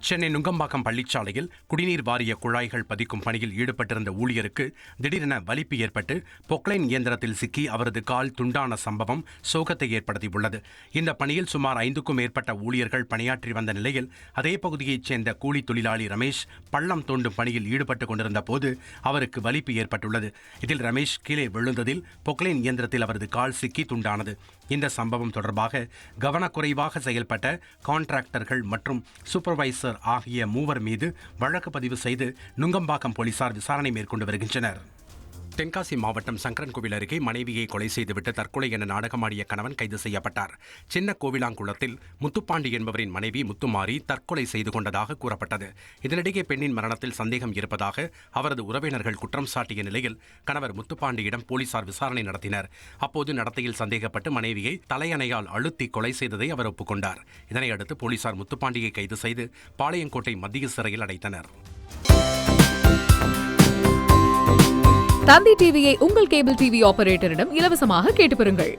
சென்னை நுங்கம்பாக்கம் பள்ளிச்சாலையில் குடிநீர் வாரிய குழாய்கள் பதிக்கும் பணியில் ஈடுபட்டிருந்த ஊழியருக்கு திடீரென வலிப்பு ஏற்பட்டு பொக்லைன் இயந்திரத்தில் சிக்கி அவரது கால் துண்டான சம்பவம் சோகத்தை ஏற்படுத்தியுள்ளது. இந்த பணியில் சுமார் 5க்கும் மேற்பட்ட ஊழியர்கள் பணியாற்றி வந்த நிலையில் அதே பகுதியைச் சேர்ந்த கூலி தொழிலாளி ரமேஷ் பள்ளம் தோண்டும் பணியில் ஈடுபட்டுக் கொண்டிருந்த போது அவருக்கு வலிப்பு ஏற்பட்டுள்ளது. இதில் ரமேஷ் கீழே விழுந்ததில் பொக்லைன் இயந்திரத்தில் அவரது கால் சிக்கி துண்டானது. இந்த சம்பவம் தொடர்பாக கவனக்குறைவாக செயல்பட்ட கான்ட்ராக்டர்கள் மற்றும் சூப்பர்வைசர் ஆகிய 3 மீது வழக்கு பதிவு செய்து நுங்கம்பாக்கம் போலீசார் விசாரணை மேற்கொண்டு வருகின்றனர். தென்காசி மாவட்டம் சங்கரன்கோவில் அருகே மனைவியை கொலை செய்துவிட்டு தற்கொலை என நாடகமாடிய கணவன் கைது செய்யப்பட்டார். சின்ன கோவிலாங்குளத்தில் முத்துப்பாண்டி என்பவரின் மனைவி முத்துமாரி தற்கொலை செய்து கொண்டதாக கூறப்பட்டது. இதனிடையே பெண்ணின் மரணத்தில் சந்தேகம் இருப்பதாக அவரது உறவினர்கள் குற்றம் சாட்டிய நிலையில் கணவர் முத்துப்பாண்டியிடம் போலீசார் விசாரணை நடத்தினர். அப்போது நடத்தையில் சந்தேகப்பட்டு மனைவியை தலையணையால் அழுத்தி கொலை செய்ததை அவர் ஒப்புக்கொண்டார். இதனையடுத்து போலீசார் முத்துப்பாண்டியை கைது செய்து பாளையங்கோட்டை மத்திய சிறையில் அடைத்தனர். தந்தி டிவியை உங்கள் கேபிள் டிவி ஆபரேட்டரிடம் இலவசமாக கேட்டு பெறுங்கள்.